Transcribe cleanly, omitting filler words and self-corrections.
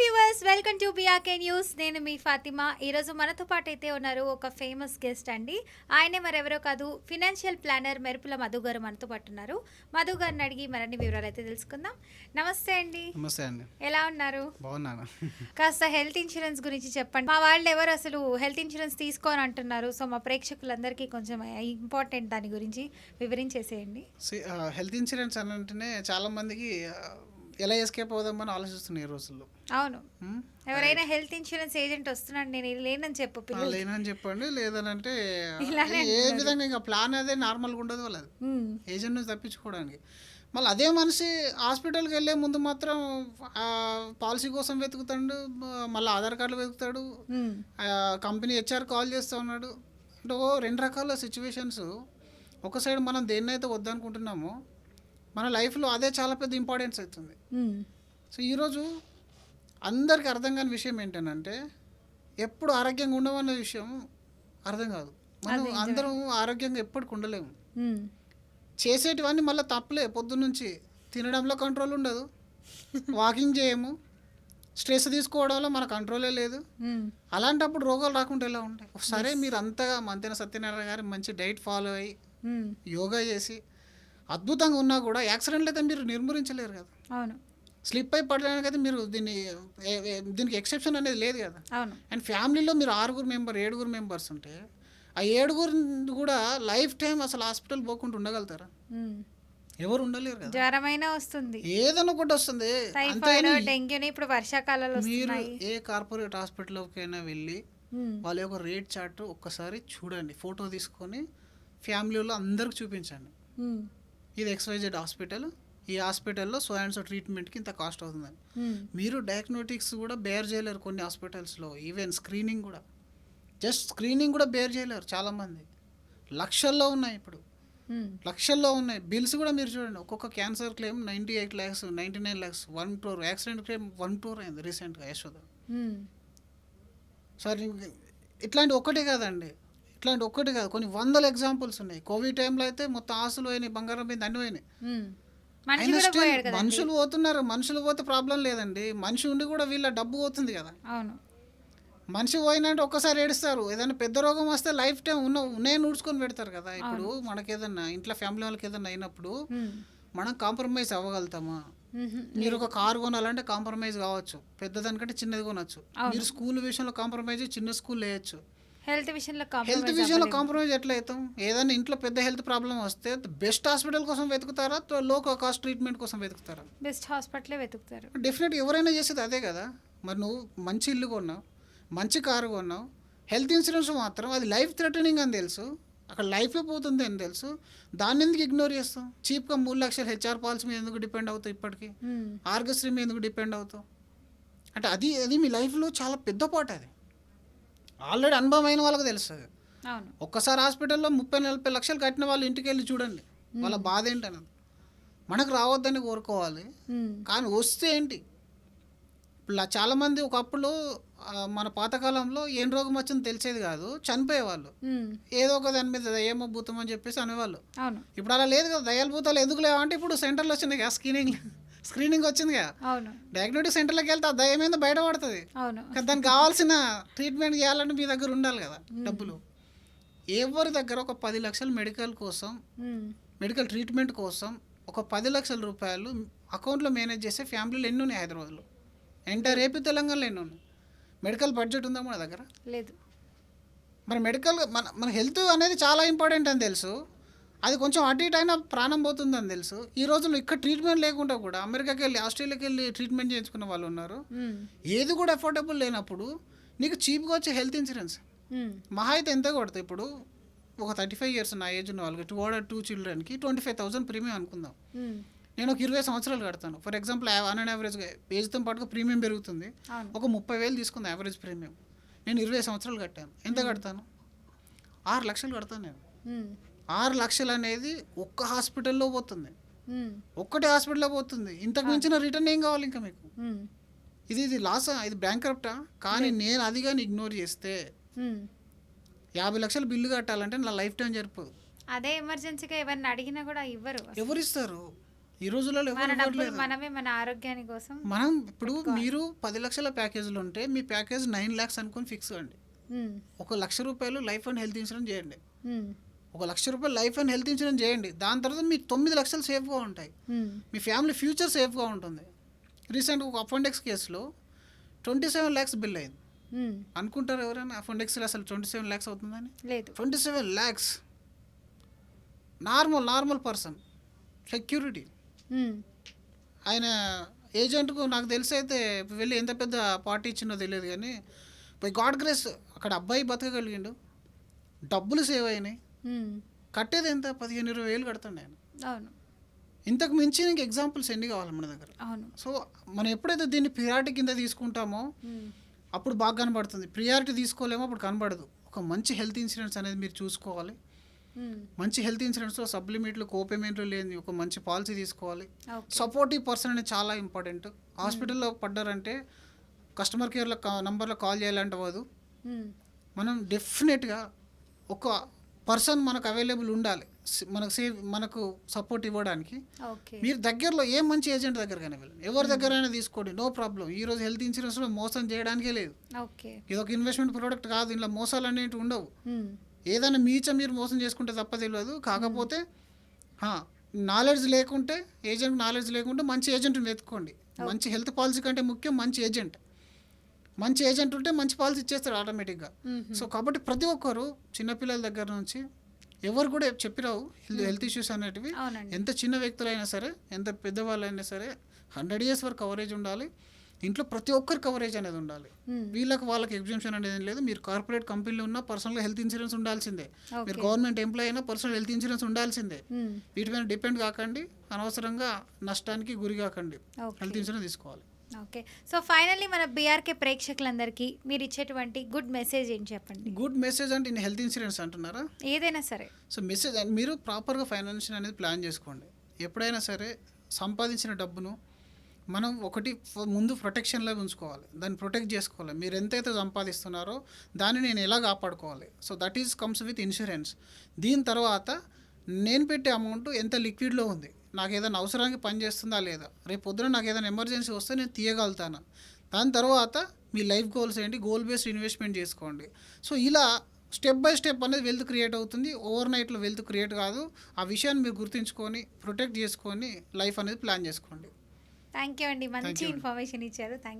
Viewers, welcome to BRK news. నేను మీ ఫాతిమా. ఈరోజు మనతో పాటు అయితే ఉన్నారు ఒక ఫేమస్ గెస్ట్ అండి. ఆయనే మరెవరో కాదు, ఫినాన్షియల్ ప్లానర్ మెరుపుల మధు గారు మనతో పాటు ఉన్నారు. మధు గారిని అడిగి మరిన్ని వివరాలు అయితే తెలుసుకుందాం. నమస్తే అండి. నమస్తే అండి. ఎలా ఉన్నారు? బాగున్నాను. కాస్త హెల్త్ ఇన్సూరెన్స్ గురించి చెప్పండి. మా వాళ్ళు ఎవరు అసలు హెల్త్ ఇన్సూరెన్స్ తీసుకోని అంటున్నారు. సో మా ప్రేక్షకులందరికీ కొంచెం ఇంపార్టెంట్, దాని గురించి వివరించేసేయండి. హెల్త్ ఇన్సూరెన్స్ అని అంటేనే చాలా మందికి ఎలా ఎస్కేప్ అవుదామని ఆలోచిస్తున్నాయి ఈ రోజుల్లో. అవును, ఎవరైనా హెల్త్ ఇన్సూరెన్స్ ఏజెంట్ వస్తున్నాడు, నేను లేనని చెప్పు, లేనని చెప్పండి, లేదనంటే ఇలానే ఏ విధంగా ఇంకా ప్లాన్ అదే నార్మల్గా ఉండదు వాళ్ళది, ఏజెంట్ నుంచి తప్పించుకోవడానికి. మళ్ళీ అదే మనిషి హాస్పిటల్కి వెళ్ళే ముందు మాత్రం పాలసీ కోసం వెతుకుతాడు, మళ్ళీ ఆధార్ కార్డులు వెతుకుతాడు, కంపెనీ హెచ్ఆర్ కాల్ చేస్తూ ఉన్నాడు. అంటే రెండు రకాల సిచ్యువేషన్స్. ఒక సైడ్ మనం దేన్నైతే వద్దనుకుంటున్నామో మన లైఫ్లో అదే చాలా పెద్ద ఇంపార్టెన్స్ అవుతుంది. సో ఈరోజు అందరికి అర్థం కాని విషయం ఏంటంటే ఎప్పుడు ఆరోగ్యంగా ఉండమన్న విషయం అర్థం కాదు. మనం అందరం ఆరోగ్యంగా ఎప్పటికి ఉండలేము. చేసేటివన్నీ మళ్ళీ తప్పలే. పొద్దున్నుంచి తినడంలో కంట్రోల్ ఉండదు, వాకింగ్ చేయము, స్ట్రెస్ తీసుకోవడంలో మన కంట్రోలే లేదు. అలాంటప్పుడు రోగాలు రాకుండా ఎలా ఉంటాయి? సరే, మీరు అంతగా మంతెన సత్యనారాయణ గారి మంచి డైట్ ఫాలో అయ్యి యోగా చేసి అద్భుతంగా ఉన్నా కూడా యాక్సిడెంట్లు అయితే మీరు నిర్మూలించలేరు కదా. అవును, స్లిప్ అయి పడడానికి అయితే మీరు దీనికి ఎక్సెప్షన్ అనేది లేదు కదా. అవును. అండ్ ఫ్యామిలీలో మీరు 7 మెంబర్స్ ఉంటే ఆ 7 కూడా లైఫ్ టైం అసలు హాస్పిటల్ పోకుండా ఉండగలుగుతారా? ఎవరు ఉండలేరు కదా. జ్వరమైనా వస్తుంది, ఏదైనా ఒకటి వస్తుంది. డెంగ్యూని ఇప్పుడు వర్షాకాలంలో. మీరు ఏ కార్పొరేట్ హాస్పిటల్కైనా వెళ్ళి వాళ్ళ యొక్క రేట్ చార్ట్ ఒక్కసారి చూడండి, ఫోటో తీసుకొని ఫ్యామిలీలో అందరికి చూపించండి. ఇది XYZ హాస్పిటల్, ఈ హాస్పిటల్లో సో అండ్ సో ట్రీట్మెంట్కి ఇంత కాస్ట్ అవుతుందని. మీరు డయాగ్నోటిక్స్ కూడా బేర్ చేయలేరు కొన్ని హాస్పిటల్స్లో. ఈవెన్ స్క్రీనింగ్ కూడా, జస్ట్ స్క్రీనింగ్ కూడా బేర్ చేయలేరు చాలామంది. లక్షల్లో ఉన్నాయి, ఇప్పుడు లక్షల్లో ఉన్నాయి బిల్స్ కూడా. మీరు చూడండి, ఒక్కొక్క cancer claim 98 lakhs, 99 lakhs, 1 crore. Accident claim 1 crore అయింది రీసెంట్గా యశోద. సరే, ఇట్లాంటి ఒక్కటే కాదండి, ఇట్లాంటి ఒక్కటి కాదు, కొన్ని 100 ఎగ్జాంపుల్స్ ఉన్నాయి. కోవిడ్ టైంలో అయితే మొత్తం ఆస్తులు పోయినాయి, బంగారం పోయింది, అన్ని పోయినాయి. మనుషులు పోతున్నారు. మనుషులు పోతే ప్రాబ్లం లేదండి, మనిషి ఉండి కూడా వీళ్ళ డబ్బు పోతుంది కదా. మనిషి పోయినంటే ఒక్కసారి ఏడుస్తారు. ఏదైనా పెద్ద రోగం వస్తే లైఫ్ టైం ఉన్నాయని నూడ్చుకొని పెడతారు కదా. ఇప్పుడు మనకేదన్నా ఇంట్లో ఫ్యామిలీ వాళ్ళకి ఏదన్నా అయినప్పుడు మనం కాంప్రమైజ్ అవ్వగలుగుతామా? మీరు ఒక కారు కొనాలంటే కాంప్రమైజ్ కావచ్చు, పెద్దదానికంటే చిన్నది కొనవచ్చు. మీరు స్కూల్ విషయంలో కాంప్రమైజ్, చిన్న స్కూల్ వేయచ్చు. హెల్త్ విషయంలో కాంప్రమైజ్ ఎట్లా అవుతాం? ఏదైనా ఇంట్లో పెద్ద హెల్త్ ప్రాబ్లం వస్తే బెస్ట్ హాస్పిటల్ కోసం వెతుకుతారా, లో కాస్ట్ ట్రీట్మెంట్ కోసం వెతుకుతారా? బెస్ట్ హాస్పిటల్ వెతుకుతారు. డెఫినెట్ ఎవరైనా చేసేది అదే కదా. మరి నువ్వు మంచి ఇల్లు కొన్నావు, మంచి కారు కొన్నావు, హెల్త్ ఇన్సూరెన్స్ మాత్రం అది లైఫ్ థ్రెటనింగ్ అని తెలుసు, అక్కడ లైఫే పోతుంది అని తెలుసు, దాన్ని ఎందుకు ఇగ్నోర్ చేస్తావు? చీప్గా 3 లక్షల హెచ్ఆర్ పాలసీ మీద ఎందుకు డిపెండ్ అవుతావు? ఇప్పటికీ ఆరోగ్యశ్రీ మీద ఎందుకు డిపెండ్ అవుతావు? అంటే అది మీ లైఫ్లో చాలా పెద్ద పాట. అది ఆల్రెడీ అనుభవం అయిన వాళ్ళకి తెలుస్తుంది. ఒక్కసారి హాస్పిటల్లో 30-40 లక్షలు కట్టిన వాళ్ళు ఇంటికి వెళ్ళి చూడండి, వాళ్ళ బాధ ఏంటన్నది. మనకు రావద్దని కోరుకోవాలి, కానీ వస్తే ఏంటి? ఇప్పుడు చాలామంది ఒకప్పుడు మన పాతకాలంలో ఏం రోగం వచ్చిందో తెలిసేది కాదు, చనిపోయేవాళ్ళు. ఏదో ఒక దాని మీద దయ్యమో భూతం అని చెప్పేసి అనేవాళ్ళు. ఇప్పుడు అలా లేదు కదా. దయ్యాల భూతాలు ఎందుకు లేవంటే ఇప్పుడు సెంటర్లు వచ్చింది కదా, స్క్రీనింగ్ వచ్చింది కదా. డయాగ్నోటిక్ సెంటర్లోకి వెళ్తే ఆ దయ్యం ఏందో బయటపడుతుంది. దానికి కావాల్సిన ట్రీట్మెంట్ చేయాలంటే మీ దగ్గర ఉండాలి కదా డబ్బులు. ఎవరి దగ్గర ఒక 10 లక్షలు మెడికల్ ట్రీట్మెంట్ కోసం ఒక 10 లక్షల రూపాయలు అకౌంట్లో మేనేజ్ చేసే ఫ్యామిలీలు ఎన్ని ఉన్నాయి హైదరాబాద్లో? ఎంటైర్ ఏపీ తెలంగాణలో ఎన్ని ఉన్నాయి? మెడికల్ బడ్జెట్ ఉందా మన దగ్గర? లేదు. మరి మన హెల్త్ అనేది చాలా ఇంపార్టెంట్ అని తెలుసు, అది కొంచెం అటు ఇటు అయినా ప్రాణం పోతుందని తెలుసు. ఈ రోజుల్లో ఇక్కడ ట్రీట్మెంట్ లేకుండా కూడా అమెరికాకి వెళ్ళి, ఆస్ట్రేలియాకి వెళ్ళి ట్రీట్మెంట్ చేయించుకున్న వాళ్ళు ఉన్నారు. ఏది కూడా అఫోర్డబుల్ లేనప్పుడు నీకు చీప్గా వచ్చే హెల్త్ ఇన్సూరెన్స్ మహా అయితే ఎంత కొడతాయి? ఇప్పుడు ఒక 35 years నా ఏజ్ ఉన్న వాళ్ళకి 2 childrenకి 25,000 ప్రీమియం అనుకుందాం. నేను ఒక 20 సంవత్సరాలు కడతాను. ఫర్ ఎగ్జాంపుల్ ఆన్ అండ్ యావరేజ్గా ఏజ్తో పాటుగా ప్రీమియం పెరుగుతుంది. ఒక 30,000 తీసుకుంది యావరేజ్ ప్రీమియం. నేను 20 సంవత్సరాలు కట్టాను. ఎంత కడతాను? 6 లక్షలు కడతాను నేను. 6 లక్షలు అనేది ఒక్క హాస్పిటల్లో పోతుంది, ఒక్కటే హాస్పిటల్లో పోతుంది. ఇంతకు మించిన రిటర్న్ ఏం కావాలి ఇంకా మీకు? ఇది లాసా? ఇది బ్యాంక్రప్టా? కానీ నేను అది కానీ ఇగ్నోర్ చేస్తే 50 లక్షలు బిల్లు కట్టాలంటే నా లైఫ్ టైం సరిపోదు. అదే ఎమర్జెన్సీగా ఎవరిని అడిగినా కూడా ఎవరిస్తారు? ఈ రోజులలో మన ఎవరు డబ్బులు ఇవ్వట్లేదు. మనమే మన ఆరోగ్యాని కోసం మనం ఇప్పుడు మీరు 10 లక్షల ప్యాకేజీలు ఉంటే మీ ప్యాకేజ్ 9 lakhs అనుకొని ఫిక్స్ అండి. ఉమ్, 1 లక్ష రూపాయలు లైఫ్ అండ్ హెల్త్ ఇన్సూరెన్స్ చేయండి. ఉమ్, 1 లక్ష రూపాయలు లైఫ్ అండ్ హెల్త్ ఇన్సూరెన్స్ చేయండి. దాని తర్వాత మీ 9 లక్షలు సేఫ్గా ఉంటాయి. ఉమ్, మీ ఫ్యామిలీ ఫ్యూచర్ సేఫ్గా ఉంటుంది. రీసెంట్గా ఒక అఫెండెక్స్ కేసులో 27 lakhs బిల్ అయింది. ఉమ్, అనుకుంటారు ఎవరైనా అఫెండెక్స్లో అసలు 27 lakhs అవుతుందని? లేదు 27 lakhs నార్మల్ పర్సన్ సెక్యూరిటీ. ఉమ్, ఆయన ఏజెంట్కు నాకు తెలిసి అయితే వెళ్ళి ఎంత పెద్ద పార్టీ ఇచ్చిందో తెలియదు, కానీ బై గాడ్ గ్రేస్ అక్కడ అబ్బాయి బతకగలిగిండు, డబ్బులు సేవ్ అయినాయి. ఉమ్, కట్టేది ఎంత 15-20 వేలు కడతాను నేను. అవును ఇంతకు మించి ఇంక ఎగ్జాంపుల్స్ ఎన్ని కావాలి మన దగ్గర. అవును సో మనం ఎప్పుడైతే దీన్ని ప్రియారిటీ కింద తీసుకుంటామో ఉమ్, అప్పుడు బాగా కనబడుతుంది. ప్రియారిటీ తీసుకోలేమో అప్పుడు కనబడదు. ఒక మంచి హెల్త్ ఇన్సూరెన్స్ అనేది మీరు చూసుకోవాలి. ఉమ్, మంచి హెల్త్ ఇన్సూరెన్స్లో సప్లిమెంట్లు కోపేమెంట్లు లేని ఒక మంచి పాలసీ తీసుకోవాలి. ఓకే సపోర్టివ్ పర్సన్ అనేది చాలా ఇంపార్టెంట్. హాస్పిటల్లో పడ్డారంటే కస్టమర్ కేర్లో నంబర్లో కాల్ చేయాలంటే అవ్వదు. ఉమ్, మనం డెఫినెట్గా ఒక పర్సన్ మనకు అవైలబుల్ ఉండాలి మనకు సపోర్ట్ ఇవ్వడానికి. ఓకే మీరు దగ్గరలో ఏ మంచి ఏజెంట్ దగ్గరకైనా వెళ్ళండి, ఎవరి దగ్గరైనా తీసుకోండి, నో ప్రాబ్లం. ఈరోజు హెల్త్ ఇన్సూరెన్స్లో మోసం చేయడానికే లేదు. ఓకే ఇది ఒక ఇన్వెస్ట్మెంట్ ప్రోడక్ట్ కాదు, ఇందులో మోసాలు అనేవి ఉండవు. ఉమ్, ఏదైనా మీరు మోసం చేసుకుంటే తప్ప తెలియదు. కాకపోతే నాలెడ్జ్ లేకుంటే, ఏజెంట్ నాలెడ్జ్ లేకుంటే మంచి ఏజెంట్ని వెతుక్కోండి. మంచి హెల్త్ పాలసీ కంటే ముఖ్యం మంచి ఏజెంట్. మంచి ఏజెంట్ ఉంటే మంచి పాలసీ ఇచ్చేస్తారు ఆటోమేటిక్గా. సో కాబట్టి ప్రతి ఒక్కరు చిన్నపిల్లల దగ్గర నుంచి ఎవరు కూడా చెప్పిరావు హెల్త్ ఇష్యూస్ అనేటివి. అవునండి ఎంత చిన్న వ్యక్తులైనా సరే, ఎంత పెద్దవాళ్ళైనా సరే 100 years వరకు కవరేజ్ ఉండాలి. ఇంట్లో ప్రతి ఒక్కరు కవరేజ్ అనేది ఉండాలి. ఉమ్, వాళ్ళకి ఎగ్జామ్షన్ అనేది ఏం లేదు. మీరు కార్పొరేట్ కంపెనీలో ఉన్న పర్సనల్గా హెల్త్ ఇన్సూరెన్స్ ఉండాల్సిందే. మీరు ఓకే గవర్నమెంట్ ఎంప్లాయీ అయినా పర్సనల్ హెల్త్ ఇన్సూరెన్స్ ఉండాల్సిందే. ఉమ్, వీటి మీద డిపెండ్ కాకండి, అనవసరంగా నష్టానికి గురి కాకండి. ఓకే హెల్త్ ఇన్సూరెన్స్ తీసుకోవాలి. ఓకే సో ఫైనల్లీ మన బీఆర్కే ప్రేక్షకులందరికీ మీరు ఇచ్చేటువంటి గుడ్ మెసేజ్ ఏంటి చెప్పండి. గుడ్ మెసేజ్ అంటే ఇన్ హెల్త్ ఇన్సూరెన్స్ అంటున్నారా? ఏదైనా సరే సో మెసేజ్ మీరు ప్రాపర్గా ఫైనాన్షియల్ అనేది ప్లాన్ చేసుకోండి. ఎప్పుడైనా సరే సంపాదించిన డబ్బును మనం ముందు ప్రొటెక్షన్లో ఉంచుకోవాలి, దాన్ని ప్రొటెక్ట్ చేసుకోవాలి. మీరు ఎంతైతే సంపాదిస్తున్నారో దాన్ని నేను ఎలా కాపాడుకోవాలి. So that is comes with insurance. దీని తర్వాత నేను పెట్టే అమౌంట్ ఎంత లిక్విడ్లో ఉంది, నాకు ఏదైనా అవసరానికి పనిచేస్తుందా లేదా, రేపు పొద్దున నాకు ఏదైనా ఎమర్జెన్సీ వస్తే నేను తీయగలుగుతాను. దాని తర్వాత మీ లైఫ్ గోల్స్ ఏంటి, గోల్ బేస్డ్ ఇన్వెస్ట్మెంట్ చేసుకోండి. సో ఇలా స్టెప్ బై స్టెప్ అనేది వెల్త్ క్రియేట్ అవుతుంది. ఓవర్ నైట్లో వెల్త్ క్రియేట్ కాదు. ఆ విషయాన్ని మీరు గుర్తుంచుకొని ప్రొటెక్ట్ చేసుకొని లైఫ్ అనేది ప్లాన్ చేసుకోండి. థ్యాంక్ యూ అండి, మంచి Thank you. ఇన్ఫర్మేషన్ ఇచ్చారు. థ్యాంక్